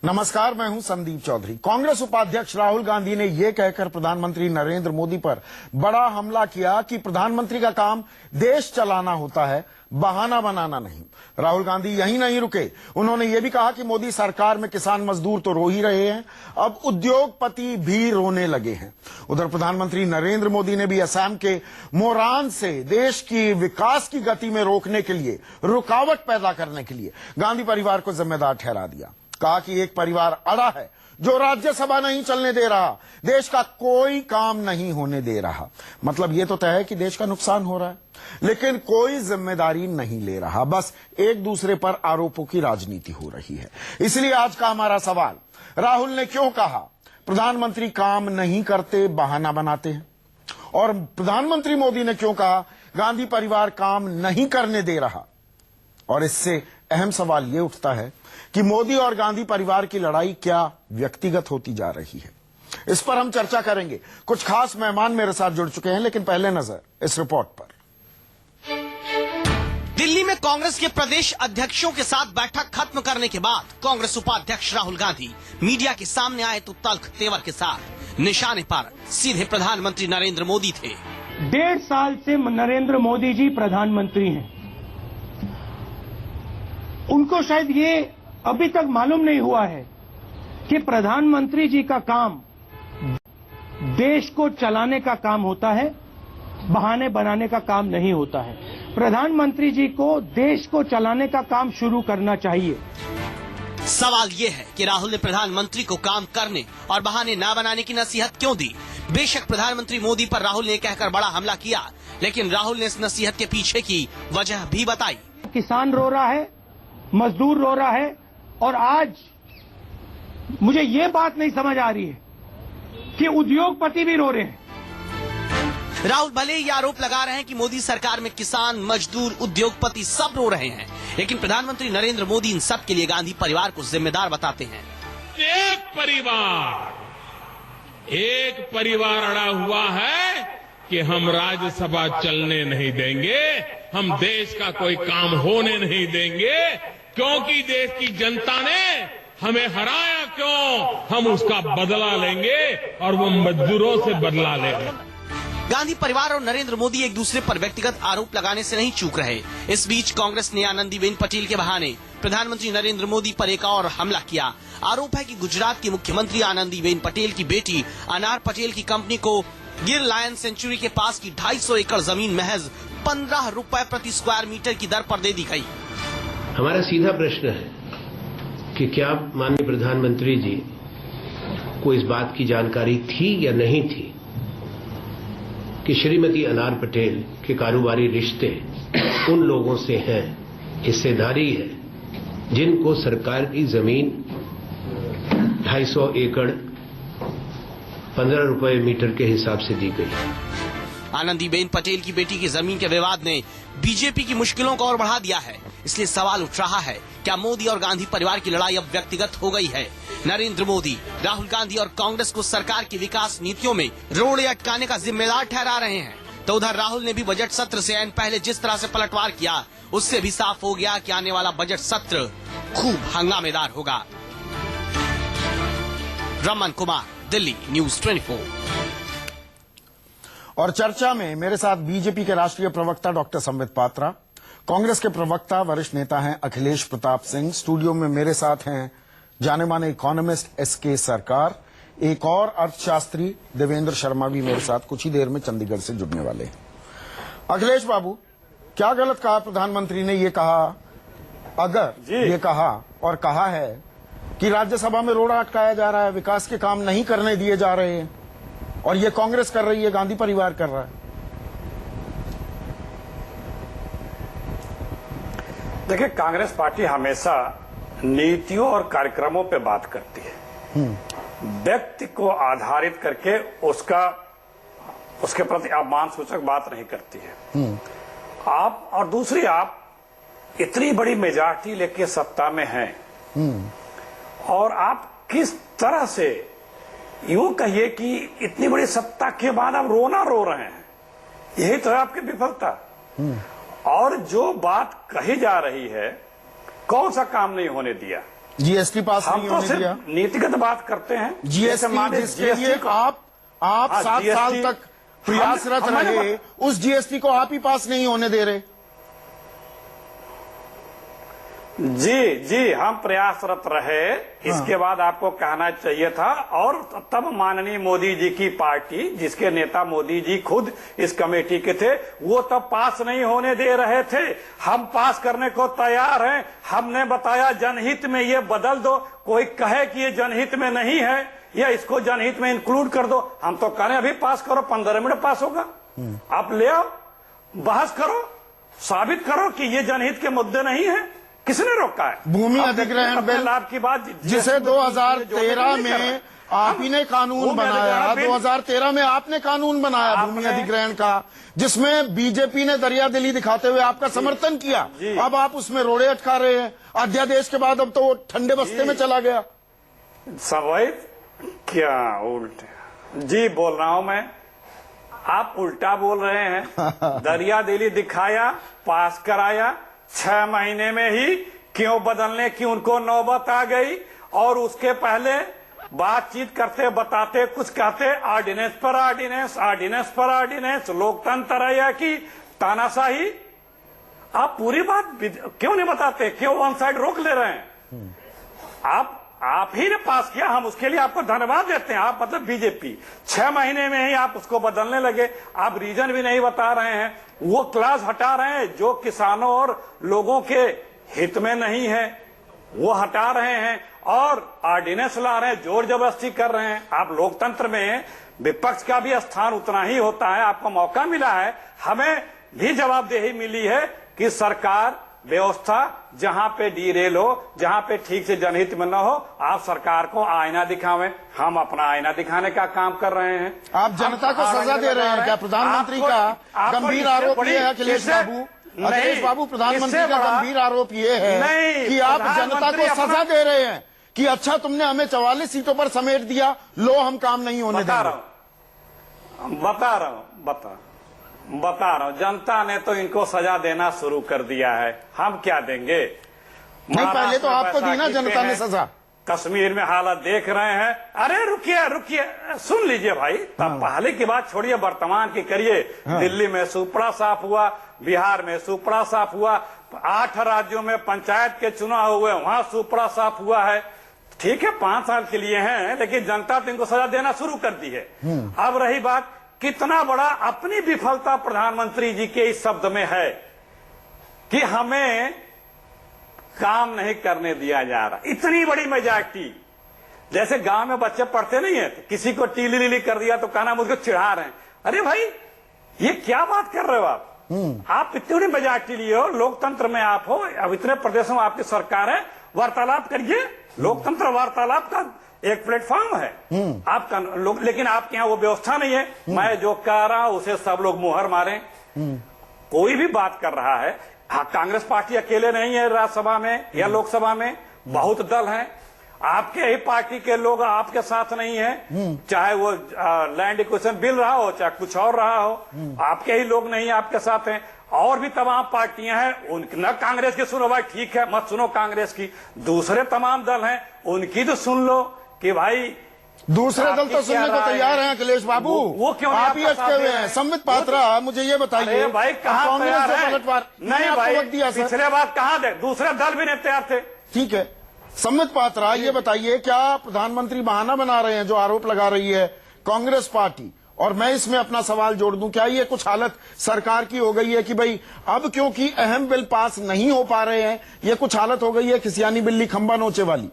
नमस्कार, मैं हूं संदीप चौधरी। कांग्रेस उपाध्यक्ष राहुल गांधी ने यह कहकर प्रधानमंत्री नरेंद्र मोदी पर बड़ा हमला किया कि प्रधानमंत्री का काम देश चलाना होता है, बहाना बनाना नहीं। राहुल गांधी यहीं नहीं रुके, उन्होंने यह भी कहा कि मोदी सरकार में किसान मजदूर तो रो ही रहे हैं, अब उद्योगपति भी रोने लगे हैं। उधर प्रधानमंत्री नरेंद्र मोदी ने भी असम के मोरान से देश की विकास की गति में रोकने के लिए, रुकावट पैदा करने के लिए गांधी परिवार को जिम्मेदार ठहरा दिया। कहा कि एक परिवार अड़ा है जो राज्यसभा नहीं चलने दे रहा, देश का कोई काम नहीं होने दे रहा। मतलब ये तो तय है कि देश का नुकसान हो रहा है, लेकिन कोई जिम्मेदारी नहीं ले रहा, बस एक दूसरे पर आरोपों की राजनीति हो रही है। इसलिए आज का हमारा सवाल, राहुल ने क्यों कहा प्रधानमंत्री काम नहीं करते, बहाना बनाते हैं? और प्रधानमंत्री मोदी ने क्यों कहा गांधी परिवार काम नहीं करने दे रहा? और इससे अहम सवाल यह उठता है कि मोदी और गांधी परिवार की लड़ाई क्या व्यक्तिगत होती जा रही है? इस पर हम चर्चा करेंगे। कुछ खास मेहमान मेरे साथ जुड़ चुके हैं, लेकिन पहले नजर इस रिपोर्ट पर। दिल्ली में कांग्रेस के प्रदेश अध्यक्षों के साथ बैठक खत्म करने के बाद कांग्रेस उपाध्यक्ष राहुल गांधी मीडिया के सामने आए तो तल्ख तेवर के साथ निशाने पर सीधे प्रधानमंत्री नरेंद्र मोदी थे। 1.5 साल से नरेंद्र मोदी जी प्रधानमंत्री हैं। उनको शायद ये अभी तक मालूम नहीं हुआ है कि प्रधानमंत्री जी का काम देश को चलाने का काम होता है, बहाने बनाने का काम नहीं होता है। प्रधानमंत्री जी को देश को चलाने का काम शुरू करना चाहिए। सवाल ये है कि राहुल ने प्रधानमंत्री को काम करने और बहाने न बनाने की नसीहत क्यों दी? बेशक प्रधानमंत्री मोदी पर राहुल ने कहकर बड़ा हमला किया, लेकिन राहुल ने इस नसीहत के पीछे की वजह भी बताई। किसान रो रहा है, मजदूर रो रहा है, और आज मुझे ये बात नहीं समझ आ रही है कि उद्योगपति भी रो रहे हैं। राहुल भले ये आरोप लगा रहे हैं कि मोदी सरकार में किसान, मजदूर, उद्योगपति सब रो रहे हैं, लेकिन प्रधानमंत्री नरेंद्र मोदी इन सब के लिए गांधी परिवार को जिम्मेदार बताते हैं। एक परिवार अड़ा हुआ है कि हम राज्यसभा चलने नहीं देंगे, हम देश का कोई काम होने नहीं देंगे, क्योंकि देश की जनता ने हमें हराया क्यों, हम उसका बदला लेंगे और वो मजदूरों से बदला लेंगे। गांधी परिवार और नरेंद्र मोदी एक दूसरे पर व्यक्तिगत आरोप लगाने से नहीं चूक रहे। इस बीच कांग्रेस ने आनंदीबेन पटेल के बहाने प्रधानमंत्री नरेंद्र मोदी पर एक और हमला किया। आरोप है कि गुजरात की मुख्यमंत्री आनंदीबेन पटेल की बेटी अनार पटेल की कंपनी को गिर लायन सेंचुरी के पास की 250 एकड़ जमीन महज 15 रुपए प्रति स्क्वायर मीटर की दर पर दे दी गई। हमारा सीधा प्रश्न है कि क्या माननीय प्रधानमंत्री जी को इस बात की जानकारी थी या नहीं थी कि श्रीमती अनार पटेल के कारोबारी रिश्ते उन लोगों से हैं, हिस्सेदारी है, जिनको सरकार की जमीन 250 एकड़ 15 रुपए मीटर के हिसाब से दी गई। आनंदीबेन पटेल की बेटी की जमीन के विवाद ने बीजेपी की मुश्किलों को और बढ़ा दिया है। इसलिए सवाल उठ रहा है, क्या मोदी और गांधी परिवार की लड़ाई अब व्यक्तिगत हो गई है? नरेंद्र मोदी राहुल गांधी और कांग्रेस को सरकार की विकास नीतियों में रोड़े अटकाने का जिम्मेदार ठहरा रहे हैं। तो उधर राहुल ने भी बजट सत्र से ऐन पहले जिस तरह से पलटवार किया, उससे भी साफ हो गया कि आने वाला बजट सत्र खूब हंगामेदार होगा। रमन कुमार, दिल्ली, न्यूज 24। और चर्चा में मेरे साथ बीजेपी के राष्ट्रीय प्रवक्ता डॉक्टर संबित पात्रा, कांग्रेस के प्रवक्ता वरिष्ठ नेता हैं अखिलेश प्रताप सिंह, स्टूडियो में मेरे साथ हैं जाने माने इकोनॉमिस्ट एसके सरकार, एक और अर्थशास्त्री देवेंद्र शर्मा भी मेरे साथ कुछ ही देर में चंडीगढ़ से जुड़ने वाले हैं। अखिलेश बाबू, क्या गलत कहा प्रधानमंत्री ने ये कहा, अगर ये कहा और कहा है कि राज्यसभा में रोड़ा अटकाया जा रहा है, विकास के काम नहीं करने दिए जा रहे हैं, और ये कांग्रेस कर रही है, गांधी परिवार कर रहा है? देखिए, कांग्रेस पार्टी हमेशा नीतियों और कार्यक्रमों पे बात करती है, व्यक्ति को आधारित करके उसके प्रति अपमान सूचक बात नहीं करती है। आप और दूसरी, आप इतनी बड़ी मेजॉरिटी लेके सत्ता में हैं, और आप किस तरह से यूं कहिए कि इतनी बड़ी सत्ता के बाद आप रोना रो रहे हैं, यही तो है आपकी विफलता। और जो बात कही जा रही है, कौन सा काम नहीं होने दिया? जीएसटी पास हम नहीं तो होने दिया। सिर्फ नीतिगत बात करते हैं। जीएसटी जिसके लिए आप 7 साल तक प्रयासरत रहे, उस जीएसटी को आप ही पास नहीं होने दे रहे। जी हम प्रयासरत रहे। इसके बाद आपको कहना चाहिए था। और तब माननीय मोदी जी की पार्टी, जिसके नेता मोदी जी खुद इस कमेटी के थे, वो तब पास नहीं होने दे रहे थे। हम पास करने को तैयार हैं। हमने बताया जनहित में ये बदल दो। कोई कहे कि ये जनहित में नहीं है या इसको जनहित में इंक्लूड कर दो, हम तो कह रहे हैं अभी पास करो, 15 मिनट पास होगा। आप ले आओ, बहस करो, साबित करो कि ये जनहित के मुद्दे नहीं है। किसने रोका है? भूमि अधिग्रहण बिल लाभ की बात, जिसे 2013 में आप ही ने कानून बनाया, 2013 में आपने कानून बनाया भूमि अधिग्रहण का, जिसमें बीजेपी ने दरियादिली दिखाते हुए आपका समर्थन किया। अब आप उसमें रोड़े अटका रहे हैं। अध्यादेश के बाद अब तो वो ठंडे बस्ते में चला गया। सवाई क्या उल्टे जी बोल रहा हूं मैं, आप उल्टा बोल रहे हैं। दरियादिली दिखाया, पास कराया, 6 महीने में ही क्यों बदलने की उनको नौबत आ गई। और उसके पहले बातचीत करते, बताते, कुछ कहते, ऑर्डिनेंस पर ऑर्डिनेंस, ऑर्डिनेंस पर ऑर्डिनेंस, लोकतंत्र है या कि तानाशाही। आप पूरी बात क्यों नहीं बताते? क्यों वन साइड रोक ले रहे हैं? आप ही ने पास किया, हम उसके लिए आपको धन्यवाद देते हैं। आप मतलब बीजेपी 6 महीने में ही आप उसको बदलने लगे। आप रीजन भी नहीं बता रहे हैं। वो क्लास हटा रहे हैं जो किसानों और लोगों के हित में नहीं है, वो हटा रहे हैं और ऑर्डिनेंस ला रहे हैं, जोर जबरदस्ती कर रहे हैं। आप लोकतंत्र में विपक्ष का भी स्थान उतना ही होता है। आपको मौका मिला है, हमें भी जवाबदेही मिली है कि सरकार व्यवस्था जहां पे डीरेल हो, जहां पे ठीक से जनहित में न हो, आप सरकार को आईना दिखावें। हम अपना आईना दिखाने का काम कर रहे हैं। आप जनता को सजा दे रहे हैं क्या? प्रधानमंत्री का गंभीर आरोप ये है, अखिलेश बाबू, प्रधानमंत्री का गंभीर आरोप ये है कि आप जनता को सजा दे रहे हैं कि अच्छा तुमने हमें 44 सीटों पर समेट दिया, लो हम काम नहीं होने देंगे। बता रहा हूं, जनता ने तो इनको सजा देना शुरू कर दिया है। हम क्या देंगे? नहीं, पहले तो आपको दी ना जनता ने सजा। कश्मीर में हालत देख रहे हैं। अरे रुकिए, सुन लीजिए भाई। तब पहले की बात छोड़िए, वर्तमान की करिए। दिल्ली में सुपड़ा साफ हुआ, बिहार में सुपड़ा साफ हुआ, 8 राज्यों में पंचायत के चुनाव हुए, वहां सुपड़ा साफ हुआ है। ठीक है, 5 साल के लिए हैं, लेकिन जनता तो इनको सजा देना शुरू कर दी है। अब रही बात, कितना बड़ा अपनी विफलता प्रधानमंत्री जी के इस शब्द में है कि हमें काम नहीं करने दिया जा रहा। इतनी बड़ी मेजॉरिटी, जैसे गांव में बच्चे पढ़ते नहीं है, तो किसी को टीली लीली कर दिया तो कहना मुझको चिढ़ा रहे हैं। अरे भाई, ये क्या बात कर रहे हो आप? आप इतनी बड़ी मेजॉरिटी लिए हो, लोकतंत्र में आप हो, अब इतने प्रदेशों में आपकी सरकार है, वार्तालाप करिए। लोकतंत्र वार्तालाप का एक प्लेटफॉर्म है आपका लोग, लेकिन आपके यहाँ वो व्यवस्था नहीं है। मैं जो कह रहा हूं उसे सब लोग मुहर मारें। कोई भी बात कर रहा है, कांग्रेस पार्टी अकेले नहीं है राज्यसभा में या लोकसभा में, बहुत दल हैं। आपके ही पार्टी के लोग आपके साथ नहीं है, चाहे वो लैंड एक्विजिशन बिल रहा हो, चाहे कुछ और रहा हो, आपके ही लोग नहीं आपके साथ हैं। और भी तमाम पार्टियां हैं, न कांग्रेस की सुनो भाई, ठीक है, मत सुनो कांग्रेस की। दूसरे तमाम दल हैं, उनकी तो सुन लो कि भाई दूसरे दल तो सुनने को तैयार हैं। अखिलेश बाबू, वो क्यों आप ही अटके हुए हैं। संबित पात्रा, मुझे ये बताइए भाई, कहाँ तैयार है? नहीं भाई, पिछले बात कहाँ थे? दूसरे दल भी नहीं तैयार थे। ठीक है, संबित पात्रा, ये बताइए, क्या प्रधानमंत्री बहाना बना रहे हैं जो आरोप लगा रही है कांग्रेस पार्टी? और मैं इसमें अपना सवाल जोड़ दूं, क्या ये कुछ हालत सरकार की हो गई है कि भाई अब क्योंकि अहम बिल पास नहीं हो पा रहे हैं, ये कुछ हालत हो गई है खिसियानी बिल्ली खंबा नोचे वाली?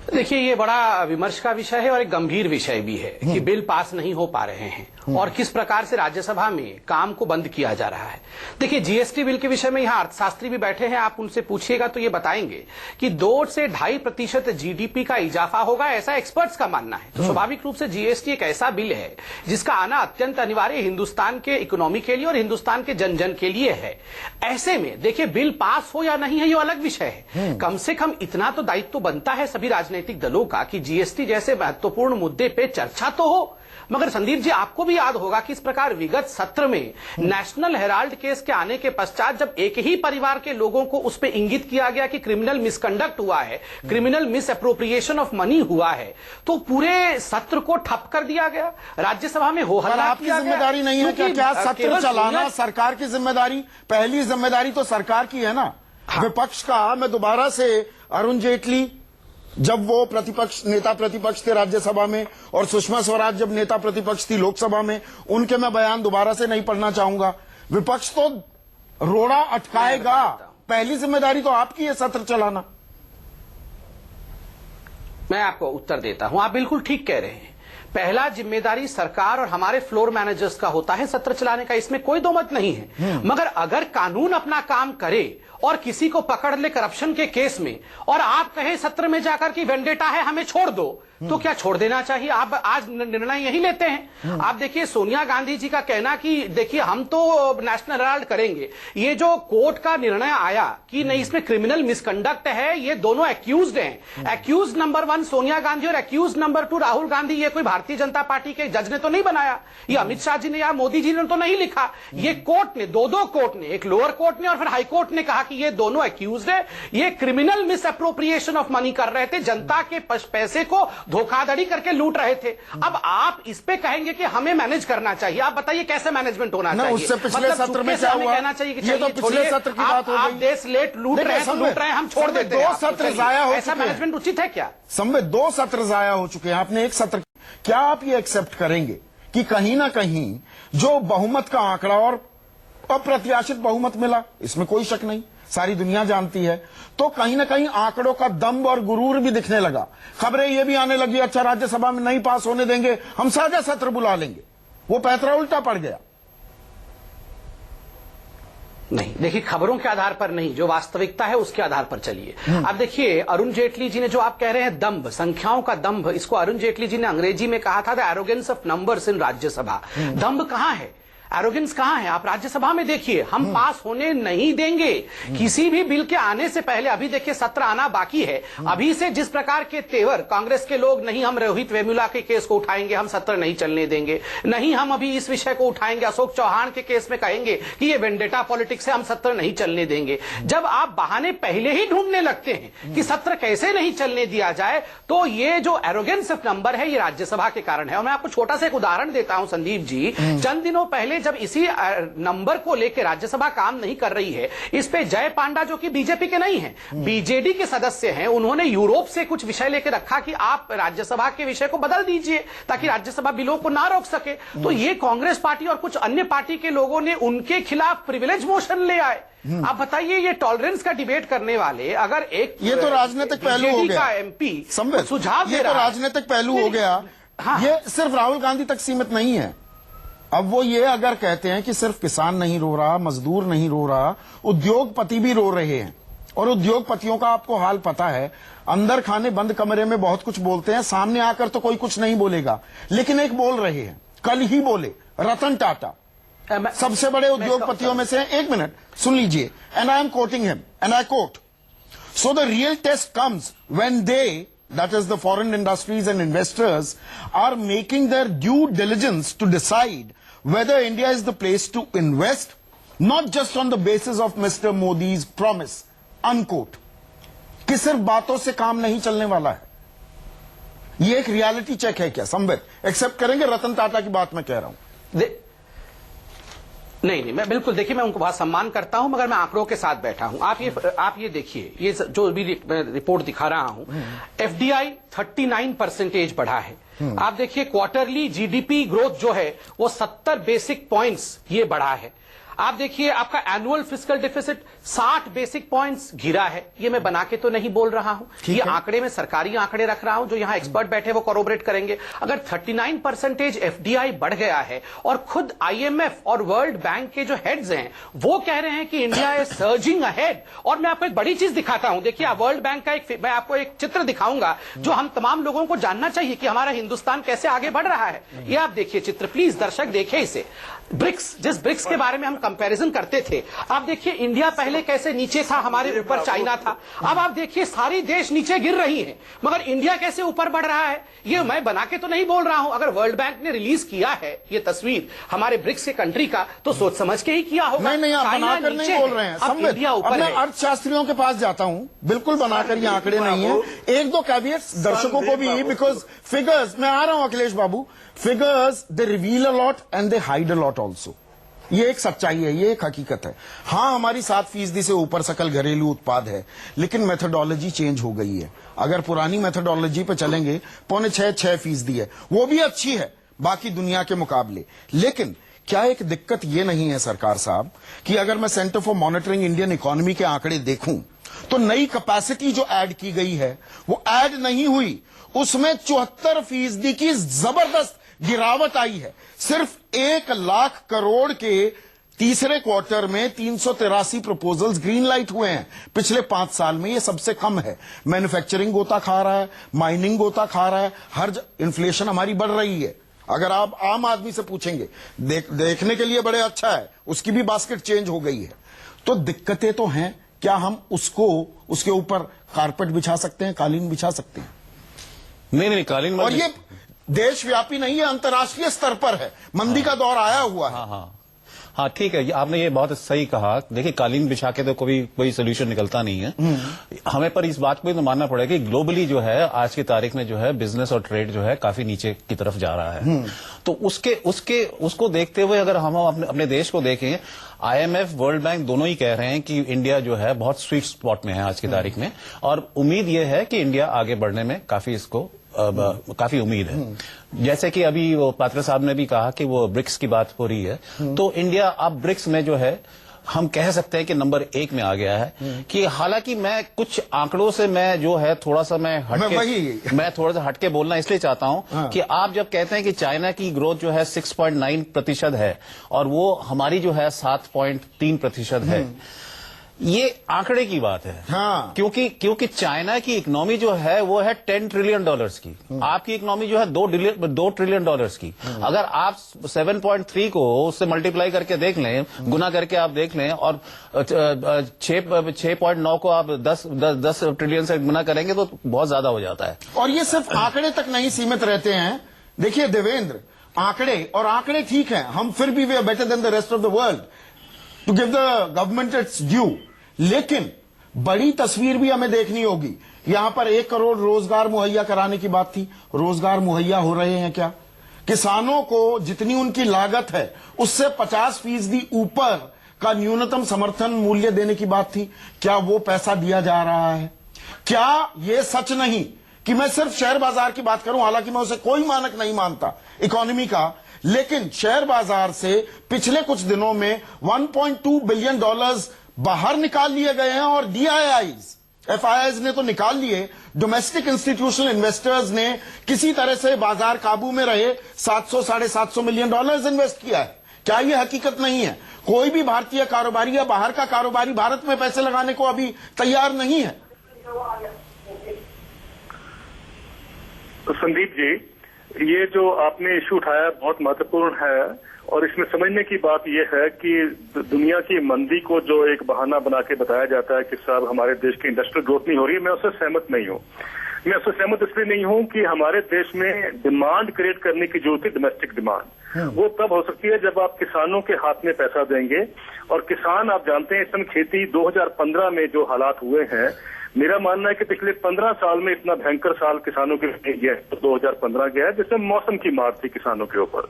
देखिए, ये बड़ा विमर्श का विषय है और एक गंभीर विषय भी है कि बिल पास नहीं हो पा रहे हैं और किस प्रकार से राज्यसभा में काम को बंद किया जा रहा है। देखिए, जीएसटी बिल के विषय में यहाँ अर्थशास्त्री भी बैठे हैं, आप उनसे पूछिएगा तो ये बताएंगे कि 2 से 2.5% जीडीपी का इजाफा होगा, ऐसा एक्सपर्ट्स का मानना है। तो स्वाभाविक रूप से जीएसटी एक ऐसा बिल है जिसका आना अत्यंत अनिवार्य हिंदुस्तान के इकोनॉमी के लिए और हिंदुस्तान के जन जन के लिए है। ऐसे में देखिए, बिल पास हो या नहीं है ये अलग विषय है, कम से कम इतना तो दायित्व बनता है सभी राजनीतिक दलों का कि जीएसटी जैसे महत्वपूर्ण मुद्दे पे चर्चा तो हो, मगर संदीप जी, आपको भी याद होगा कि इस प्रकार विगत सत्र में नेशनल हेराल्ड केस के आने के पश्चात जब एक ही परिवार के लोगों को उस पर इंगित किया गया कि क्रिमिनल मिसकंडक्ट हुआ है, criminal miss appropriation of money हुआ है, तो पूरे सत्र को ठप कर दिया गया, राज्यसभा में हो हल्ला आपकी किया गया। जिम्मेदारी नहीं है क्या सत्र चलाना? सरकार की जिम्मेदारी, पहली जिम्मेदारी तो सरकार की है ना। विपक्ष का, मैं दोबारा से अरुण जेटली जब वो नेता प्रतिपक्ष थे राज्यसभा में, और सुषमा स्वराज जब नेता प्रतिपक्ष थी लोकसभा में, उनके मैं बयान दोबारा से नहीं पढ़ना चाहूंगा। विपक्ष तो रोड़ा अटकाएगा, पहली जिम्मेदारी तो आपकी है सत्र चलाना। मैं आपको उत्तर देता हूं, आप बिल्कुल ठीक कह रहे हैं। पहला जिम्मेदारी सरकार और हमारे फ्लोर मैनेजर्स का होता है सत्र चलाने का, इसमें कोई दो मत नहीं है। मगर अगर कानून अपना काम करे और किसी को पकड़ ले करप्शन के केस में, और आप कहें सत्र में जाकर कि वेंडेटा है, हमें छोड़ दो, तो क्या छोड़ देना चाहिए? आप आज निर्णय यही लेते हैं। आप देखिए सोनिया गांधी जी का कहना कि देखिए हम तो नेशनल हेराल्ड करेंगे, ये जो कोर्ट का निर्णय आया कि नहीं इसमें क्रिमिनल मिसकंडक्ट है, ये दोनों एक्यूज्ड हैं। एक्यूज नंबर 1 सोनिया गांधी और एक्यूज नंबर 2 राहुल गांधी, ये कोई भारतीय जनता पार्टी के जज ने तो नहीं बनाया, ये अमित शाह जी ने या मोदी जी ने तो नहीं लिखा, ये कोर्ट ने, दो कोर्ट ने, एक लोअर कोर्ट ने और फिर हाई कोर्ट ने कहा कि ये दोनों एक्यूज्ड है, ये criminal miss appropriation of money कर रहे थे, जनता के पैसे को धोखाधड़ी करके लूट रहे थे। अब आप इस पे कहेंगे कि हमें मैनेज करना चाहिए, आप बताइए कैसे मैनेजमेंट होना चाहिए? उससे पिछले सत्र में क्या हुआ? कहना चाहिए कि ये तो पिछले सत्र की बात हो गई। आप देश लेट लूट रहे हैं, हम छोड़ देते हैं। 2 सत्र जाया हो चुके हैं। ऐसा मैनेजमेंट उचित है क्या? संबित 2 सत्र जाया हो चुके हैं, आपने एक सत्र। क्या आप ये एक्सेप्ट करेंगे कि कहीं ना कहीं जो बहुमत का आंकड़ा और अप्रत्याशित बहुमत मिला, इसमें कोई शक नहीं, सारी दुनिया जानती है, तो कहीं ना कहीं आंकड़ों का दम्भ और गुरूर भी दिखने लगा। खबरें ये भी आने लगी, अच्छा राज्यसभा में नहीं पास होने देंगे, हम साझा सत्र बुला लेंगे। वो पैतरा उल्टा पड़ गया। नहीं, देखिए खबरों के आधार पर नहीं, जो वास्तविकता है उसके आधार पर चलिए। अब देखिए अरुण जेटली जी ने जो आप कह रहे हैं दंभ, संख्याओं का दंभ, इसको अरुण जेटली जी ने अंग्रेजी में कहा था the arrogance of numbers in Rajya Sabha. दंभ कहां है, एरोगेंस कहां है? आप राज्यसभा में देखिए, हम पास होने नहीं देंगे किसी भी बिल के आने से पहले। अभी देखिए सत्र आना बाकी है, अभी से जिस प्रकार के तेवर कांग्रेस के लोग, नहीं हम रोहित वेमुला के केस को उठाएंगे, हम सत्र नहीं चलने देंगे, नहीं हम अभी इस विषय को उठाएंगे, अशोक चौहान के केस में कहेंगे कि ये वेंडेटा पॉलिटिक्स है, हम सत्र नहीं चलने देंगे। जब आप बहाने पहले ही ढूंढने लगते हैं कि सत्र कैसे नहीं चलने दिया जाए, तो ये जो एरोगेंस ऑफ नंबर है ये राज्यसभा के कारण है। और मैं आपको छोटा सा एक उदाहरण देता हूं संदीप जी। चंद दिनों पहले जब इसी नंबर को लेकर राज्यसभा काम नहीं कर रही है, इस पे जय पांडा जो कि बीजेपी के नहीं हैं, बीजेडी के सदस्य हैं, उन्होंने यूरोप से कुछ विषय लेकर रखा कि आप राज्यसभा के विषय को बदल दीजिए ताकि राज्यसभा बिलों को ना रोक सके। तो ये कांग्रेस पार्टी और कुछ अन्य पार्टी के लोगों ने उनके खिलाफ प्रिविलेज मोशन ले आए। आप बताइए, ये टॉलरेंस का डिबेट करने वाले अगर एक, ये तो राजनीतिक पहलू हो गया, एमपी सुझाव ये तो राजनीतिक पहलू हो गया। ये सिर्फ राहुल गांधी तक सीमित नहीं है। अब वो ये अगर कहते हैं कि सिर्फ किसान नहीं रो रहा, मजदूर नहीं रो रहा, उद्योगपति भी रो रहे हैं, और उद्योगपतियों का आपको हाल पता है, अंदर खाने बंद कमरे में बहुत कुछ बोलते हैं, सामने आकर तो कोई कुछ नहीं बोलेगा, लेकिन एक बोल रहे हैं, कल ही बोले रतन टाटा सबसे बड़े उद्योगपतियों में से, एक मिनट सुन लीजिए, and I am quoting him and I quote, so the real test comes when they, that is the foreign industries and investors, are making their due diligence to decide whether India is the place to invest, not just on the basis of Mr. Modi's promise, unquote. कि सिर्फ बातों से काम नहीं चलने वाला है। ये एक रियलिटी चेक है क्या संबित? एक्सेप्ट करेंगे रतन टाटा की बात मैं कह रहा हूं। नहीं, मैं बिल्कुल, देखिए मैं उनको बहुत सम्मान करता हूं, मगर मैं आंकड़ों के साथ बैठा हूं। आप ये देखिए, ये जो भी रिपोर्ट दिखा रहा हूं, एफडीआई 39% बढ़ा है। आप देखिए क्वार्टरली जीडीपी ग्रोथ जो है वो 70 बेसिक पॉइंट्स ये बढ़ा है। आप देखिए आपका annual fiscal deficit 60 basic points गिरा है। ये मैं बना के तो नहीं बोल रहा हूं, ये आंकड़े में सरकारी आंकड़े रख रहा हूं, जो यहां एक्सपर्ट बैठे वो कोरोबरेट करेंगे। अगर 39% एफडीआई बढ़ गया है और खुद आईएमएफ और वर्ल्ड बैंक के जो हेड्स हैं वो कह रहे हैं कि इंडिया इज सर्जिंग अहेड। और मैं आपको एक बड़ी चीज दिखाता हूं, देखिए वर्ल्ड बैंक का मैं आपको एक चित्र दिखाऊंगा जो हम तमाम लोगों को जानना चाहिए कि हमारा हिंदुस्तान कैसे आगे बढ़ रहा है। ये आप देखिए चित्र, प्लीज दर्शक देखिए इसे। ब्रिक्स, जिस ब्रिक्स के बारे में हम कंपैरिजन करते थे, आप देखिए इंडिया पहले कैसे नीचे था, हमारे ऊपर चाइना था। अब आप देखिए सारी देश नीचे गिर रही हैं, मगर इंडिया कैसे ऊपर बढ़ रहा है। ये मैं बना के तो नहीं बोल रहा हूं, अगर वर्ल्ड बैंक ने रिलीज किया है ये तस्वीर हमारे ब्रिक्स के कंट्री का, तो सोच समझ के ही किया होगा। नहीं, आप बनाकर नहीं बोल रहे हैं। अब मैं अर्थशास्त्रियों के पास जाता हूं, बिल्कुल बनाकर ये आंकड़े नहीं है। एक दो कैवियट्स दर्शकों को भी, बिकॉज फिगर्स, मैं आ रहा हूं Akhilesh babu, figures they reveal a lot and they hide a lot also. ये एक सच्चाई है, ये एक हकीकत है। हां, हमारी 7% से ऊपर सकल घरेलू उत्पाद है, लेकिन मेथोडोलॉजी चेंज हो गई है। अगर पुरानी मेथोडोलॉजी पे चलेंगे 5.6% है, वो भी अच्छी है बाकी दुनिया के मुकाबले। लेकिन क्या एक दिक्कत ये नहीं है सरकार साहब कि अगर मैं centre for monitoring Indian economy के आंकड़े देखूं तो नई कैपेसिटी जो ऐड की गई है वो ऐड नहीं हुई, उसमें 74% की जबरदस्त गिरावट आई है। सिर्फ 1 लाख करोड़ के तीसरे क्वार्टर में 383 प्रपोजल्स ग्रीन लाइट हुए हैं पिछले 5 साल में। ये सबसे कम है। मैन्युफैक्चरिंग गोता खा रहा है, माइनिंग गोता खा रहा है, हर इन्फ्लेशन हमारी बढ़ रही है। अगर आप आम आदमी से पूछेंगे, देखने के लिए बड़े अच्छा है, उसकी भी बास्केट चेंज हो गई है। तो दिक्कतें तो हैं, क्या हम उसके ऊपर कारपेट बिछा सकते हैं, कालीन बिछा सकते हैं? नहीं, कालीन। और ये देशव्यापी नहीं है, अंतर्राष्ट्रीय स्तर पर है। मंदी का दौर आया हुआ है। हाँ, ठीक है, आपने ये बहुत सही कहा। देखिए, कालीन बिछा के तो कोई सोल्यूशन निकलता नहीं है। हमें पर इस बात को भी तो मानना पड़ेगा कि ग्लोबली जो है आज की तारीख में जो है बिजनेस और ट्रेड जो है काफी नीचे की तरफ जा रहा है। तो उसको देखते हुए अगर हम अपने देश को देखें, IMF, वर्ल्ड बैंक दोनों ही कह रहे हैं कि इंडिया जो है बहुत स्वीट स्पॉट में है आज की तारीख में, और उम्मीद यह है कि इंडिया आगे बढ़ने में काफी उम्मीद है। जैसे कि अभी वो पात्रा साहब ने भी कहा कि वो ब्रिक्स की बात हो रही है, तो इंडिया अब ब्रिक्स में जो है हम कह सकते हैं कि नंबर 1 में आ गया है। कि हालांकि मैं कुछ आंकड़ों से मैं जो है थोड़ा सा मैं थोड़ा सा हटके बोलना इसलिए चाहता हूं कि आप जब कहते हैं कि चाइना की ग्रोथ जो है 6.9% है और वो हमारी जो है 7.3% है, ये आंकड़े की बात है। हाँ। क्योंकि चाइना की इकोनॉमी जो है वो है $10 ट्रिलियन की, आपकी इकोनॉमी जो है $2 ट्रिलियन की। अगर आप 7.3 को उससे मल्टीप्लाई करके देख लें, गुना करके आप देख लें, और 6.9 को आप 10 ट्रिलियन से गुना करेंगे तो बहुत ज्यादा हो जाता है। और ये सिर्फ आंकड़े तक नहीं सीमित रहते हैं। देखिए देवेंद्र, आंकड़े ठीक है, हम फिर भी we are better than the rest of the world to give the government its due, लेकिन बड़ी तस्वीर भी हमें देखनी होगी। यहां पर 1 करोड़ रोजगार मुहैया कराने की बात थी, रोजगार मुहैया हो रहे हैं क्या? किसानों को जितनी उनकी लागत है उससे 50% ऊपर का न्यूनतम समर्थन मूल्य देने की बात थी, क्या वो पैसा दिया जा रहा है? क्या ये सच नहीं कि मैं सिर्फ शेयर बाजार की बात करूं, हालांकि मैं उसे कोई मानक नहीं मानता इकोनॉमी का, लेकिन शेयर बाजार से पिछले कुछ दिनों में $1.2 बिलियन बाहर निकाल लिए गए हैं, और FIIs ने तो निकाल लिए, डोमेस्टिक इंस्टीट्यूशनल इन्वेस्टर्स ने किसी तरह से बाजार काबू में रहे $700-750 मिलियन इन्वेस्ट किया है। क्या यह हकीकत नहीं है? कोई भी भारतीय कारोबारी या बाहर का कारोबारी भारत में पैसे लगाने को अभी तैयार नहीं है। तो संदीप जी, ये जो आपने इश्यू उठाया बहुत महत्वपूर्ण है, और इसमें समझने की बात यह है कि दुनिया की मंदी को जो एक बहाना बना के बताया जाता है कि साहब हमारे देश की इंडस्ट्रियल ग्रोथ नहीं हो रही है, मैं उससे सहमत नहीं हूं। मैं उससे सहमत इसलिए नहीं हूं कि हमारे देश में डिमांड क्रिएट करने की जरूरत है, डोमेस्टिक डिमांड। वो तब हो सकती है जब आप किसानों के हाथ में पैसा देंगे, और किसान आप जानते हैं इस समय खेती 2015 में जो हालात हुए हैं, मेरा मानना है कि पिछले 15 साल में इतना भयंकर साल किसानों के लिए गया तो 2015 गया है, जिसमें मौसम की मार थी किसानों के ऊपर,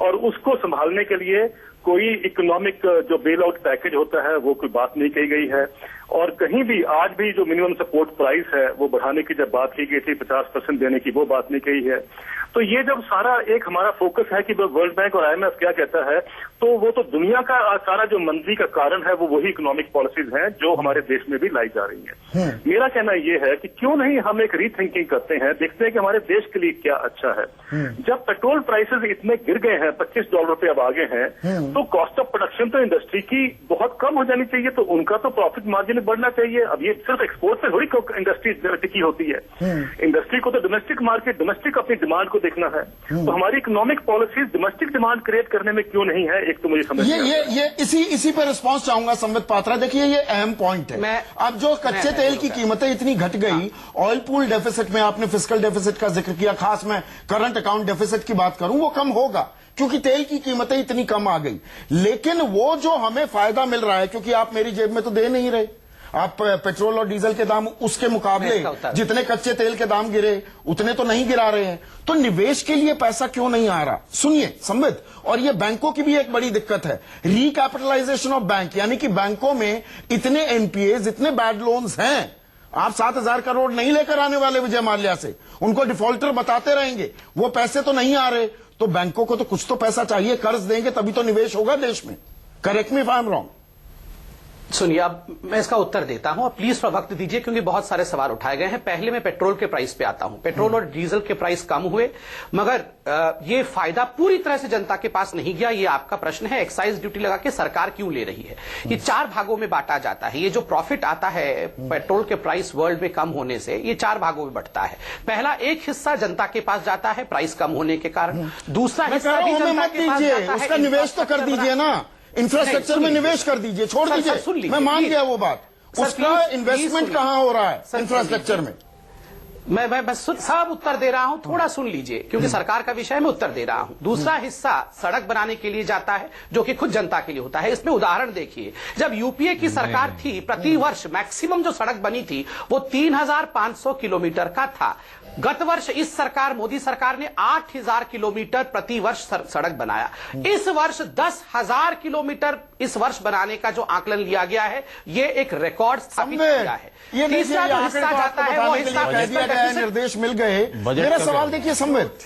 और उसको संभालने के लिए कोई इकोनॉमिक जो बेल आउट पैकेज होता है वो कोई बात नहीं कही गई है। और कहीं भी आज भी जो मिनिमम सपोर्ट प्राइस है वो बढ़ाने की जब बात की गई थी 50% देने की, वो बात नहीं कही है। तो ये जब सारा एक हमारा फोकस है कि वर्ल्ड बैंक और IMF क्या कहता है, तो वो तो दुनिया का सारा जो मंदी का कारण है वो वही इकोनॉमिक पॉलिसीज हैं जो हमारे देश में भी लाई जा रही हैं। मेरा कहना ये है कि क्यों नहीं हम एक रीथिंकिंग करते हैं, देखते हैं कि हमारे देश के लिए क्या अच्छा है। जब पेट्रोल प्राइसेस इतने गिर गए हैं, $25 पे अब आगे हैं, तो कॉस्ट ऑफ प्रोडक्शन तो इंडस्ट्री की बहुत कम हो जानी चाहिए, तो उनका तो प्रॉफिट मार्जिन बढ़ना चाहिए। अब ये सिर्फ एक्सपोर्ट से थोड़ी इंडस्ट्री टिकी होती है। इंडस्ट्री को तो डोमेस्टिक मार्केट, डोमेस्टिक अपनी डिमांड को देखना है। तो हमारी economic policies domestic demand create करने में क्यों नहीं है, एक तो मुझे समझ ये इसी पर रिस्पॉन्स चाहूंगा संबित पात्रा। देखिए ये अहम पॉइंट है। अब जो कच्चे तेल की कीमतें इतनी घट गई, ऑयल पूल डेफिसिट में आपने फिस्कल डेफिसिट का जिक्र किया, खास मैं करंट अकाउंट डेफिसिट की बात करूं, वो कम होगा क्योंकि तेल की कीमतें इतनी कम आ गई। लेकिन वो जो हमें फायदा मिल रहा है, क्योंकि आप मेरी जेब में तो दे नहीं रहे, आप पेट्रोल और डीजल के दाम उसके मुकाबले जितने कच्चे तेल के दाम गिरे उतने तो नहीं गिरा रहे हैं, तो निवेश के लिए पैसा क्यों नहीं आ रहा? सुनिए संबित, और ये बैंकों की भी एक बड़ी दिक्कत है, रिकैपिटलाइजेशन ऑफ बैंक, यानी कि बैंकों में इतने एनपीएज, इतने बैड लोन्स हैं। आप 7,000 करोड़ नहीं लेकर आने वाले विजय माल्या से, उनको डिफॉल्टर बताते रहेंगे, वो पैसे तो नहीं आ रहे, तो बैंकों को तो कुछ तो पैसा चाहिए, कर्ज देंगे तभी तो निवेश होगा देश में। Correct me if I am wrong. सुनिए, अब मैं इसका उत्तर देता हूं, अब प्लीज वक्त दीजिए क्योंकि बहुत सारे सवाल उठाए गए हैं। पहले मैं पेट्रोल के प्राइस पे आता हूं। पेट्रोल और डीजल के प्राइस कम हुए, मगर ये फायदा पूरी तरह से जनता के पास नहीं गया। ये आपका प्रश्न है, एक्साइज ड्यूटी लगा के सरकार क्यों ले रही है। ये 4 भागों में बांटा जाता है। ये जो प्रॉफिट आता है पेट्रोल के प्राइस वर्ल्ड में कम होने से, ये 4 भागों में बढ़ता है। पहला एक हिस्सा जनता के पास जाता है प्राइस कम होने के कारण, दूसरा हिस्सा भी जनता के पास जाता है। उसका निवेश तो कर दीजिए ना, इंफ्रास्ट्रक्चर में निवेश कर दीजिए, छोड़ दीजिए, मैं मान गया वो बात। उसका इन्वेस्टमेंट कहां हो रहा है इंफ्रास्ट्रक्चर में? मैं सब उत्तर दे रहा हूं, थोड़ा सुन लीजिए क्योंकि सरकार का विषय में उत्तर दे रहा हूं। दूसरा हिस्सा सड़क बनाने के लिए जाता है जो कि खुद जनता के लिए होता है। इसमें उदाहरण देखिए, जब यूपीए की सरकार थी, प्रति वर्ष मैक्सिमम जो सड़क बनी थी वो 3,500 किलोमीटर का था। गत वर्ष इस सरकार, मोदी सरकार ने 8,000 किलोमीटर प्रति वर्ष सड़क बनाया। इस वर्ष 10,000 किलोमीटर इस वर्ष बनाने का जो आकलन लिया गया है, ये एक रिकॉर्ड स्थापित किया है। तीसरा जो हिस्सा जाता है वो हिस्सा निर्देश मिल गए। मेरा सवाल देखिए संबित,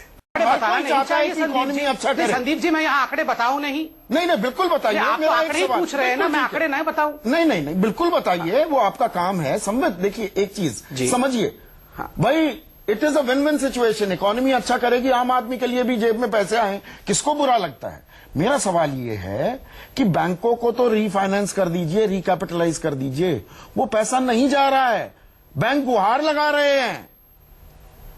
संदीप जी, मैं यहाँ आंकड़े बताऊं नहीं? नहीं, बिल्कुल बताइए। आप आंकड़े ही पूछ रहे हैं ना, मैं आंकड़े नहीं बताऊं? नहीं, बिल्कुल बताइए, वो आपका काम है। संबित देखिए, एक चीज समझिए भाई, it is a win win situation. Economy अच्छा करेगी, आम आदमी के लिए भी जेब में पैसे आए, किसको बुरा लगता है? मेरा सवाल ये है कि बैंकों को तो रीफाइनेंस कर दीजिए, रिकैपिटलाइज कर दीजिए, वो पैसा नहीं जा रहा है, बैंक गुहार लगा रहे हैं।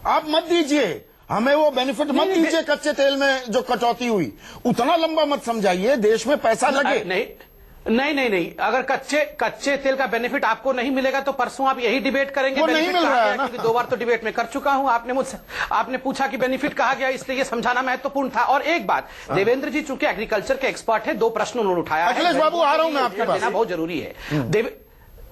आप मत दीजिए हमें, वो बेनिफिट मत दीजिए। कच्चे तेल में जो कटौती हुई, उतना लंबा मत समझाइए, देश में पैसा लगे। नहीं, अगर कच्चे तेल का बेनिफिट आपको नहीं मिलेगा तो परसों आप यही डिबेट करेंगे। वो नहीं मिल रहा है ना। 2 बार तो डिबेट में कर चुका हूं। आपने पूछा कि बेनिफिट कहा गया, इसलिए ये समझाना महत्वपूर्ण था। और एक बात, देवेंद्र जी चूंकि एग्रीकल्चर के एक्सपर्ट है, 2 प्रश्न उन्होंने उठाया है। अखिलेश बाबू, आ रहा हूं मैं आपके पास, बहुत जरूरी है।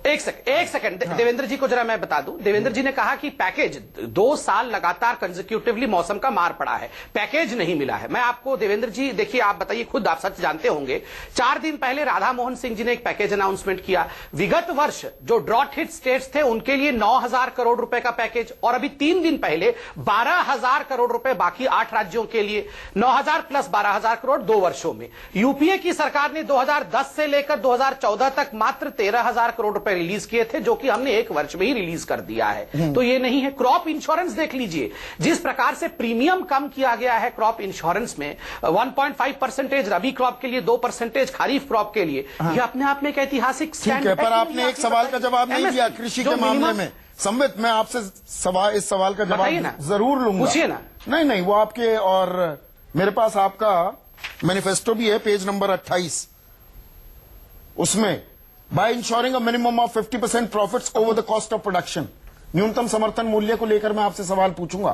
एक सेकंड देवेंद्र जी को जरा मैं बता दूं। देवेंद्र जी ने कहा कि पैकेज 2 साल लगातार कंसेक्यूटिवली मौसम का मार पड़ा है, पैकेज नहीं मिला है। मैं आपको, देवेंद्र जी देखिए, आप बताइए, खुद आप सच जानते होंगे, 4 दिन पहले राधा मोहन सिंह जी ने एक पैकेज अनाउंसमेंट किया। विगत वर्ष जो ड्रॉट हिट स्टेट्स थे उनके लिए 9,000 करोड़ रुपए का पैकेज, और अभी 3 दिन पहले 12,000 करोड़ रुपए बाकी 8 राज्यों के लिए, 9,000 प्लस 12,000 करोड़ 2 वर्षों में। यूपीए की सरकार ने 2010 से लेकर 2014 तक मात्र 13,000 करोड़ रुपए रिलीज किए थे, जो कि हमने 1 वर्ष में ही रिलीज कर दिया है। तो ये नहीं है। क्रॉप इंश्योरेंस देख लीजिए, जिस प्रकार से प्रीमियम कम किया गया है क्रॉप इंश्योरेंस में, 1.5% रबी क्रॉप के लिए, 2% खरीफ क्रॉप के लिए, ये अपने आप में एक ऐतिहासिक ठीक है। पर आपने एक सवाल का जवाब नहीं दिया कृषि के मामले में। संबित, मैं आपसे इस सवाल का जवाब जरूर लूंगा। पूछिए ना। नहीं, वो आपके, और मेरे पास आपका मैनिफेस्टो भी है, पेज नंबर 28, उसमें by insuring a minimum of 50% profits over the cost of production, न्यूनतम समर्थन मूल्य को लेकर मैं आपसे सवाल पूछूंगा।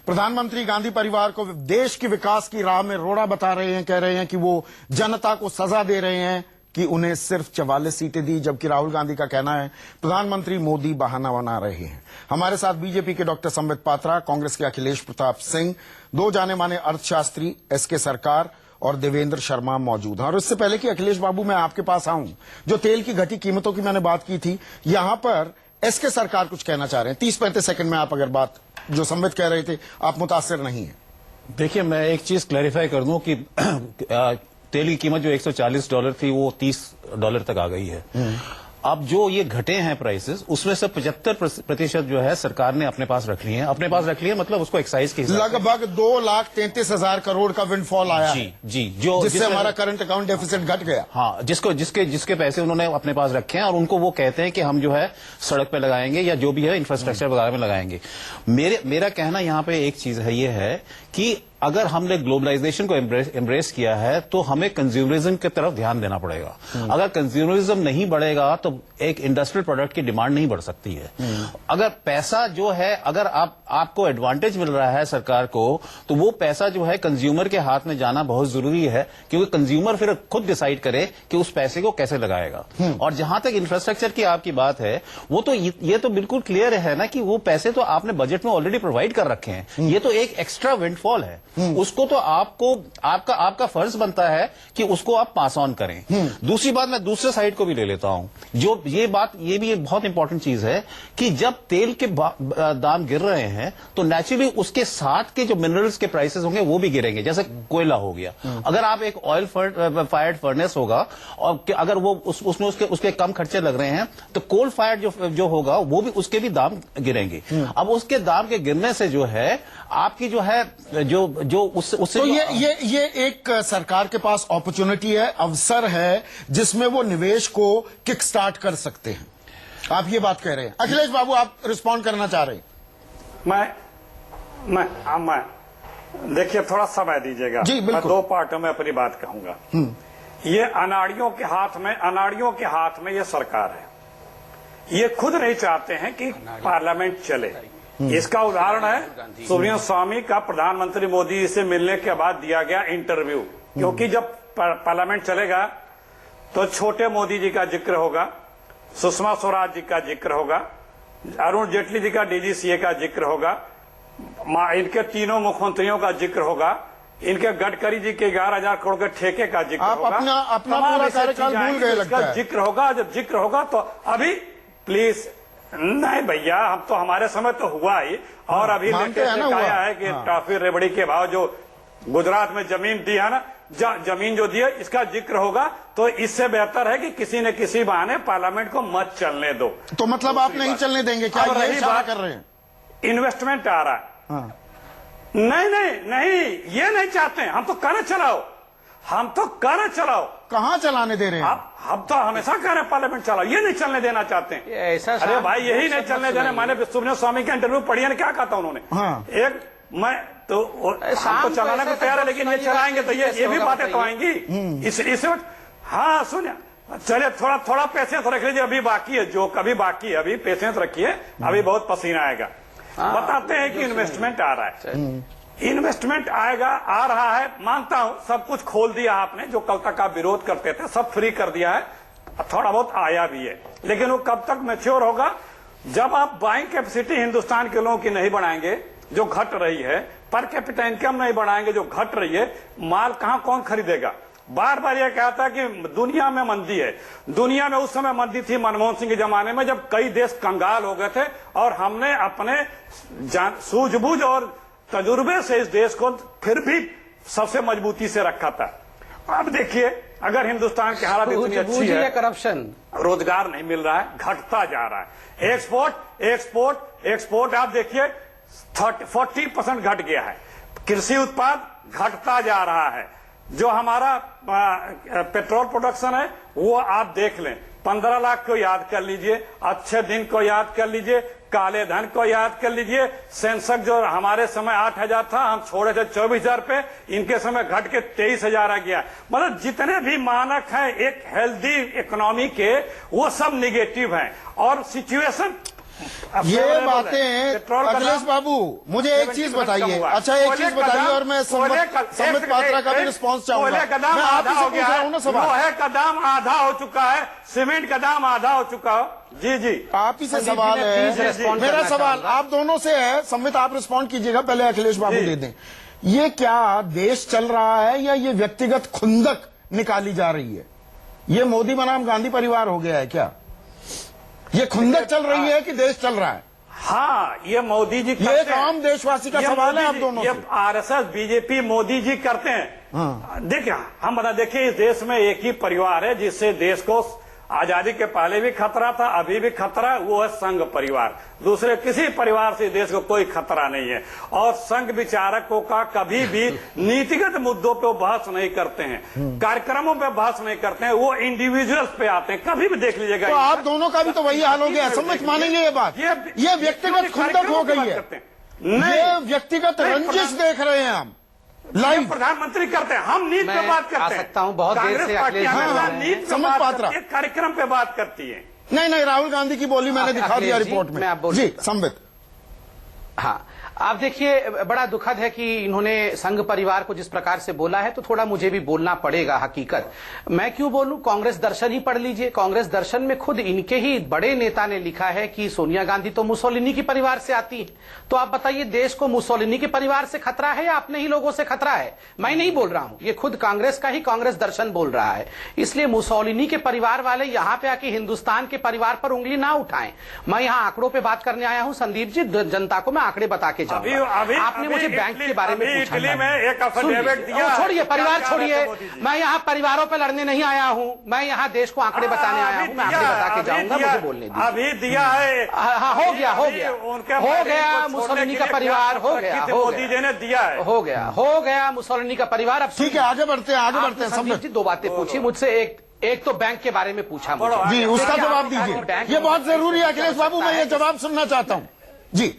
प्रधानमंत्री गांधी परिवार को देश की विकास की राह में रोड़ा बता रहे हैं, कह रहे हैं कि वो जनता को सजा दे रहे हैं कि उन्हें सिर्फ 44 सीटें दी, जबकि राहुल गांधी का कहना है प्रधानमंत्री मोदी बहाना बना रहे हैं। हमारे साथ बीजेपी के डॉक्टर संबित पात्रा, कांग्रेस के अखिलेश प्रताप सिंह, 2 जाने माने अर्थशास्त्री एसके सरकार और देवेंद्र शर्मा मौजूद हैं। और इससे पहले कि अखिलेश बाबू मैं आपके पास आऊं, जो तेल की घटी कीमतों की मैंने बात की थी, यहां पर एसके सरकार कुछ कहना चाह रहे हैं। 30-35 सेकंड में आप अगर बात जो संबित कह रहे थे, आप मुतासिर नहीं है। देखिए, मैं एक चीज क्लैरिफाई कर दूं कि तेल की कीमत जो $140 थी वो $30 तक आ गई है। अब जो ये घटे हैं प्राइसेस, उसमें से 75% जो है सरकार ने अपने पास रख लिए हैं। अपने पास रख लिए मतलब उसको एक्साइज के हिसाब से लगभग 2,33,000 करोड़ का विंडफॉल आया जी है। जी, जो जिससे हमारा करंट अकाउंट डेफिसिट घट गया। हाँ, जिसके पैसे उन्होंने अपने पास रखे हैं और उनको वो कहते हैं कि हम जो है सड़क पे लगाएंगे या जो भी है इंफ्रास्ट्रक्चर वगैरह में लगाएंगे। मेरा कहना यहाँ पे एक चीज है, ये है कि अगर हमने ग्लोबलाइजेशन को एम्ब्रेस किया है तो हमें कंज्यूमरिज्म की तरफ ध्यान देना पड़ेगा। अगर कंज्यूमरिज्म नहीं बढ़ेगा तो एक इंडस्ट्रियल प्रोडक्ट की डिमांड नहीं बढ़ सकती है। अगर पैसा जो है, अगर आपको एडवांटेज मिल रहा है सरकार को, तो वो पैसा जो है कंज्यूमर के हाथ में जाना बहुत जरूरी है, क्योंकि कंज्यूमर फिर खुद डिसाइड करे कि उस पैसे को कैसे लगाएगा। और जहां तक इंफ्रास्ट्रक्चर की आपकी बात है, वो तो ये तो बिल्कुल क्लियर है ना कि वो पैसे तो आपने बजट में ऑलरेडी प्रोवाइड कर रखे हैं। ये तो एक एक्स्ट्रा विंडफॉल है, उसको तो आपका फर्ज बनता है कि उसको आप पास ऑन करें। दूसरी बात, मैं दूसरे साइड को भी ले लेता हूं, जो ये भी एक बहुत इंपॉर्टेंट चीज है कि जब तेल के दाम गिर रहे हैं तो नेचुरली उसके साथ के जो मिनरल्स के प्राइसेस होंगे वो भी गिरेंगे। जैसे कोयला हो गया, अगर आप एक ऑयल फायर्ड फर्नेस होगा और अगर वो उसमें उसके कम खर्चे लग रहे हैं, तो कोल फायर्ड जो होगा वो भी, उसके भी दाम गिरेंगे। अब उसके दाम के गिरने से जो है आपकी जो है जो उससे तो ये एक सरकार के पास अपॉर्चुनिटी है, अवसर है, जिसमें वो निवेश को किक स्टार्ट कर सकते हैं। आप ये बात कह रहे हैं। अखिलेश बाबू, आप रिस्पॉन्ड करना चाह रहे हैं? मैं देखिए, थोड़ा समय दीजिएगा जी, मैं बिल्कुल। 2 पार्टों में अपनी बात कहूंगा। ये अनाड़ियों के हाथ में ये सरकार है। ये खुद नहीं चाहते हैं कि पार्लियामेंट चले। इसका उदाहरण है सुब्रमण्यम स्वामी का प्रधानमंत्री मोदी से मिलने के बाद दिया गया इंटरव्यू। क्योंकि जब पार्लियामेंट चलेगा तो छोटे मोदी जी का जिक्र होगा, सुषमा स्वराज जी का जिक्र होगा, अरुण जेटली जी का डीजीसीए का जिक्र होगा, इनके तीनों मुख्यमंत्रियों का जिक्र होगा, इनके गडकरी जी के 11,000 करोड़ के ठेके का जिक्र आप होगा। अपना पूरा कार्यकाल भूल गए लगता है। जिक्र होगा। जब जिक्र होगा तो अभी प्लीज नहीं भैया, हम तो हमारे समय तो हुआ ही। और अभी लेटेस्ट आया है कि टॉफी रेबड़ी के भाव जो गुजरात में जमीन दी है ना, जमीन जो दी है, इसका जिक्र होगा। तो इससे बेहतर है कि किसी न किसी बहाने पार्लियामेंट को मत चलने दो। तो मतलब आप नहीं चलने देंगे क्या? ये इशारा कर रहे हैं? इन्वेस्टमेंट आ रहा है। नहीं, ये नहीं चाहते हैं। हम तो कर चलाओ। कहां चलाने दे रहे हैं? हम तो हमेशा कह रहे हैं पार्लियामेट चलाओ, ये नहीं चलने देना चाहते हैं। ऐसा अरे भाई, यही नहीं चलने देना। मैंने सुब्रमण्यम स्वामी का इंटरव्यू पढ़िए, क्या कहा था उन्होंने। मैं तो हम तो चलाने को तैयार है, लेकिन ये चलाएंगे तो ये भी बातें तो आएंगी इस वक्त। हाँ सुनिए, चलिए थोड़ा पेशेंस रख लीजिए, अभी बाकी है, जो कभी बाकी है, अभी पेशेंस रखिए, अभी बहुत पसीना आएगा। बताते हैं कि इन्वेस्टमेंट आ रहा है। इन्वेस्टमेंट आ रहा है, मानता हूं। सब कुछ खोल दिया आपने, जो कल तक आप विरोध करते थे सब फ्री कर दिया है। थोड़ा बहुत आया भी है, लेकिन वो कब तक मैच्योर होगा? जब आप बाइंग कैपेसिटी हिंदुस्तान के लोगों की नहीं बढ़ाएंगे, जो घट रही है, पर कैपिटा इनकम नहीं बढ़ाएंगे, जो घट रही है, माल कहां कौन खरीदेगा? बार बार यह कहता कि दुनिया में मंदी है। दुनिया में उस समय मंदी थी मनमोहन सिंह के जमाने में, जब कई देश कंगाल हो गए थे, और हमने अपने सूझबूझ और तजुर्बे से इस देश को फिर भी सबसे मजबूती से रखा था। अब देखिए, अगर हिंदुस्तान की हालत इतनी अच्छी है, करप्शन, रोजगार नहीं मिल रहा है, घटता जा रहा है। एक्सपोर्ट आप देखिए 40% घट गया है। कृषि उत्पाद घटता जा रहा है। जो हमारा पेट्रोल प्रोडक्शन है वो आप देख लें, 15 लाख को याद कर लीजिए, अच्छे दिन को याद कर लीजिए, काले धन को याद कर लीजिए। सेंसक जो हमारे समय 8,000 था, हम छोड़े थे 24,000 पे, इनके समय घट के 23,000 आ गया। मतलब जितने भी मानक हैं एक हेल्दी इकोनॉमी के, वो सब निगेटिव हैं। और सिचुएशन ये बातें, अखिलेश बाबू मुझे एक चीज बताइए। अच्छा, एक चीज बताइए, और मैं संबित पात्रा का भी रिस्पॉन्स चाहूंगा। मैं आपसे पूछ रहा हूं ना सवाल। लोहे का दाम आधा हो चुका है, सीमेंट का दाम आधा हो चुका है। जी आप ही से सवाल है। मेरा सवाल आप दोनों से है। संबित, आप रिस्पॉन्ड कीजिएगा, पहले अखिलेश बाबू दे दें। ये क्या देश चल रहा है या ये व्यक्तिगत खुंदक निकाली जा रही है? ये मोदी बनाम गांधी परिवार हो गया है क्या? ये खुंदक चल रही है कि देश चल रहा है? हाँ, ये मोदी जी ये एक आम देशवासी का सवाल है आप दोनों से। आरएसएस बीजेपी मोदी जी करते हैं। देखिए, हम देखिए, इस देश में एक ही परिवार है जिससे देश को आजादी के पहले भी खतरा था, अभी भी खतरा, वो है संघ परिवार। दूसरे किसी परिवार से देश को कोई खतरा नहीं है। और संघ विचारकों का कभी भी नीतिगत मुद्दों पे बहस नहीं करते हैं, कार्यक्रमों पे बहस नहीं करते हैं, वो इंडिविजुअल्स पे आते हैं। कभी भी देख लीजिएगा। तो आप दोनों का भी तो वही हाल हो गया, समझ मानेंगे ये बात? ये व्यक्तिगत खुंदक हो गई है, ये व्यक्तिगत रंजिश देख रहे हैं हम लाइव। प्रधानमंत्री करते हैं, हम नीति पे बात करते हैं। सकता हूं बहुत देर से नीति समझ पात्रा कार्यक्रम पे बात करती है। नहीं, राहुल गांधी की बोली मैंने दिखा दिया रिपोर्ट में। जी संबित। हाँ, आप देखिए, बड़ा दुखद है कि इन्होंने संघ परिवार को जिस प्रकार से बोला है, तो थोड़ा मुझे भी बोलना पड़ेगा। हकीकत मैं क्यों बोलूं, कांग्रेस दर्शन ही पढ़ लीजिए। कांग्रेस दर्शन में खुद इनके ही बड़े नेता ने लिखा है कि सोनिया गांधी तो मुसोलिनी के परिवार से आती है। तो आप बताइए, देश को मुसोलिनी के परिवार से खतरा है या अपने ही लोगों से खतरा है? मैं नहीं बोल रहा हूं, ये खुद कांग्रेस का ही कांग्रेस दर्शन बोल रहा है। इसलिए मुसोलिनी के परिवार वाले यहां पे आके हिंदुस्तान के परिवार पर उंगली ना उठाएं। मैं यहां आंकड़ों पे बात करने आया हूं संदीप जी, जनता को मैं आंकड़े बता के जाऊंगा। आपने मुझे बैंक के बारे में पूछा, इटली में एक अफिडेविट दिया। छोड़िए, परिवार छोड़िए, मैं यहाँ परिवारों पे लड़ने नहीं आया हूँ, मैं यहाँ देश को आंकड़े बताने आया हूँ। मैं आंकड़े बता के जाऊंगा, मुझे बोलने दीजिए। अभी दिया है। हाँ, हो गया मुसोलिनी का परिवार, हो गया मोदी जी ने दिया है, हो गया मुसोलिनी का परिवार। अब ठीक है, आगे बढ़ते हैं। संदीप जी, दो बातें पूछी मुझसे। एक तो बैंक के बारे में पूछा मुझे। जी, उसका जवाब दीजिए, ये बहुत जरूरी है अखिलेश बाबू, मैं ये जवाब सुनना चाहता हूँ। जी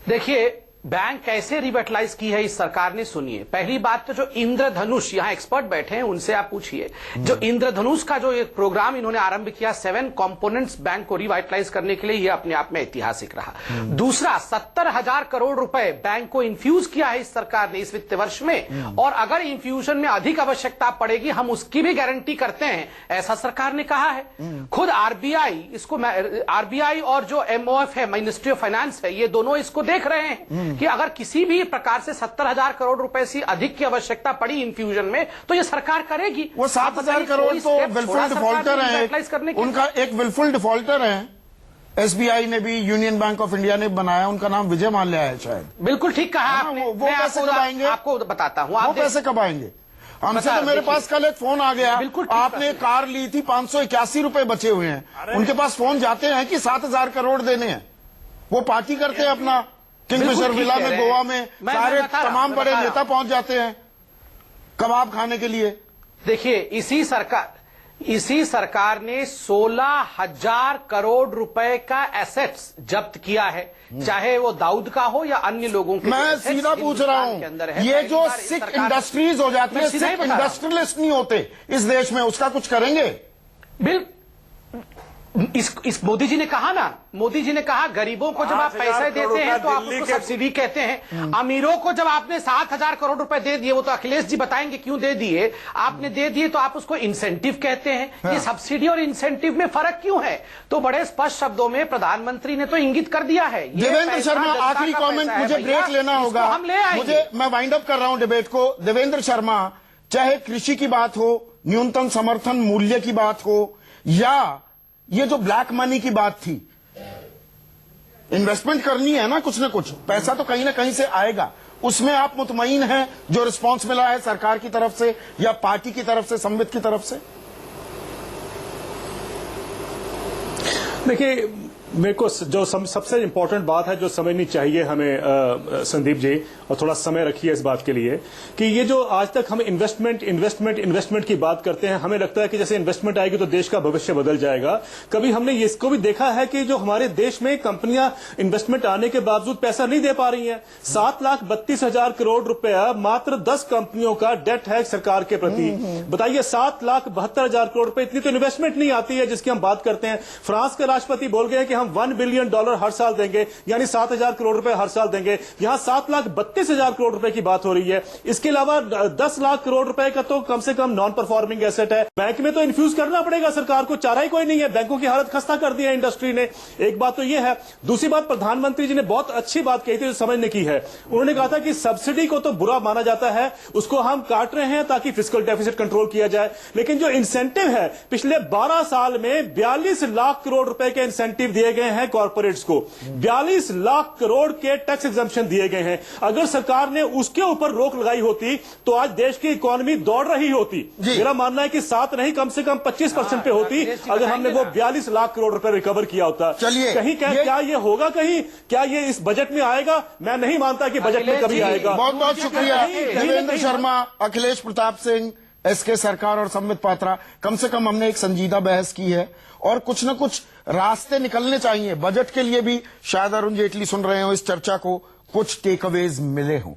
देखिए, बैंक कैसे रिवेटलाइज की है इस सरकार ने, सुनिए। पहली बात तो जो इंद्रधनुष, यहाँ एक्सपर्ट बैठे हैं, उनसे आप पूछिए। जो इंद्रधनुष का जो एक प्रोग्राम इन्होंने आरंभ किया 7 कंपोनेंट्स बैंक को रिवाइटलाइज करने के लिए, ये अपने आप में ऐतिहासिक रहा। दूसरा, 70,000 करोड़ रुपए बैंक को इन्फ्यूज किया है इस सरकार ने इस वित्त वर्ष में, और अगर इन्फ्यूजन में अधिक आवश्यकता पड़ेगी हम उसकी भी गारंटी करते हैं, ऐसा सरकार ने कहा है। खुद आरबीआई और जो एमओएफ है, मिनिस्ट्री ऑफ फाइनेंस है, ये दोनों इसको देख रहे हैं कि अगर किसी भी प्रकार से 70,000 करोड़ रुपए से अधिक की आवश्यकता पड़ी इन्फ्यूजन में, तो ये सरकार करेगी। वो 7,000 करोड़ तो विलफुल डिफॉल्टर है, उनका एक विलफुल डिफॉल्टर है। एसबीआई ने भी, यूनियन बैंक ऑफ इंडिया ने बनाया, उनका नाम विजय माल्या है शायद। बिल्कुल ठीक कहा आपने। वो पैसे कब आएंगे? आपको बताता हूँ, वो पैसे कब आएंगे? हमसे तो मेरे पास कल एक फोन आ गया, आपने कार ली थी, 581 रुपए बचे हुए हैं। उनके पास फोन जाते हैं कि 7,000 करोड़ देने हैं। वो पार्टी करते हैं अपना किंगफिशर विला में, गोवा में, सारे तमाम बड़े नेता पहुंच जाते हैं कबाब खाने के लिए। देखिए, इसी सरकार ने 16,000 करोड़ रुपए का एसेट्स जब्त किया है, चाहे वो दाऊद का हो या अन्य लोगों के। मैं सीधा पूछ रहा हूं, ये जो सिख इंडस्ट्रीज हो जाती है, सिख इंडस्ट्रियलिस्ट नहीं होते इस देश में, उसका कुछ करेंगे? इस मोदी जी ने कहा ना, मोदी जी ने कहा गरीबों को जब आप पैसे देते हैं तो आप उसको सब्सिडी कहते हैं। अमीरों को जब आपने 7,000 करोड़ रुपए दे दिए, वो तो अखिलेश जी बताएंगे क्यों दे दिए, आपने दे दिए, तो आप उसको इंसेंटिव कहते हैं। ये सब्सिडी और इंसेंटिव में फर्क क्यों है? तो बड़े स्पष्ट शब्दों में प्रधानमंत्री ने तो इंगित कर दिया है। देवेंद्र शर्मा, आखिरी कमेंट, मुझे ब्रेक लेना होगा, हम ले आएंगे। मैं वाइंड अप कर रहा हूं डिबेट को। देवेंद्र शर्मा, चाहे कृषि की बात हो, न्यूनतम समर्थन मूल्य की बात हो, या ये जो ब्लैक मनी की बात थी, इन्वेस्टमेंट करनी है ना, कुछ ना कुछ पैसा तो कहीं ना कहीं से आएगा, उसमें आप मुतमईन हैं जो रिस्पांस मिला है सरकार की तरफ से या पार्टी की तरफ से, संबित की तरफ से? देखिए, मेरे को जो सबसे इंपॉर्टेंट बात है जो समझनी चाहिए हमें, संदीप जी, और थोड़ा समय रखिए इस बात के लिए, कि ये जो आज तक हम इन्वेस्टमेंट की बात करते हैं, हमें लगता है कि जैसे इन्वेस्टमेंट आएगी तो देश का भविष्य बदल जाएगा। कभी हमने इसको भी देखा है कि जो हमारे देश में कंपनियां इन्वेस्टमेंट आने के बावजूद पैसा नहीं दे पा रही हैं। 7,32,000 करोड़ रुपया मात्र 10 कंपनियों का डेट है सरकार के प्रति। बताइए, 7,72,000 करोड़ रुपए, इतनी तो इन्वेस्टमेंट नहीं आती है जिसकी हम बात करते हैं। फ्रांस के राष्ट्रपति बोल गए कि हम $1 बिलियन हर साल देंगे, यानी 7,000 करोड़ रुपए हर साल देंगे। यहां 7,32,000 करोड़ रुपए की बात हो रही है। इसके अलावा 10 लाख करोड़ रुपए का तो कम से कम नॉन परफॉर्मिंग एसेट है। बैंक में तो इन्फ्यूज करना पड़ेगा सरकार को, चारा ही कोई नहीं है। बैंकों की हालत खस्ता कर दी है इंडस्ट्री ने। एक बात तो यह है। दूसरी बात, प्रधानमंत्री जी ने बहुत अच्छी बात कही थी जो समझने की है। उन्होंने कहा था कि सब्सिडी को तो बुरा माना जाता है, उसको हम काट रहे हैं ताकि फिस्कल डेफिसिट कंट्रोल किया जाए, लेकिन जो इंसेंटिव है, पिछले 12 साल में 42 लाख करोड़ रुपए के इंसेंटिव दिए गए हैं कॉर्पोरेट्स को। 42 लाख करोड़ के टैक्स एग्जम्पशन दिए गए हैं। अगर सरकार ने उसके ऊपर रोक लगाई होती तो आज देश की इकोनॉमी दौड़ रही होती। मेरा मानना है कि 7 नहीं कम से कम 25% पे होती अगर हमने वो 42 लाख करोड़ रुपए रिकवर किया होता। चलिए, कहीं क्या ये होगा, कहीं क्या ये इस बजट में आएगा? मैं नहीं मानता कि बजट में कभी आएगा। बहुत बहुत शुक्रिया देवेंद्र शर्मा, अखिलेश प्रताप सिंह, एसके सरकार और संबित पात्रा। कम से कम हमने एक संजीदा बहस की है और कुछ न कुछ रास्ते निकलने चाहिए बजट के लिए भी। शायद अरुण जेटली सुन रहे हो इस चर्चा को, कुछ टेकअवेज मिले हों।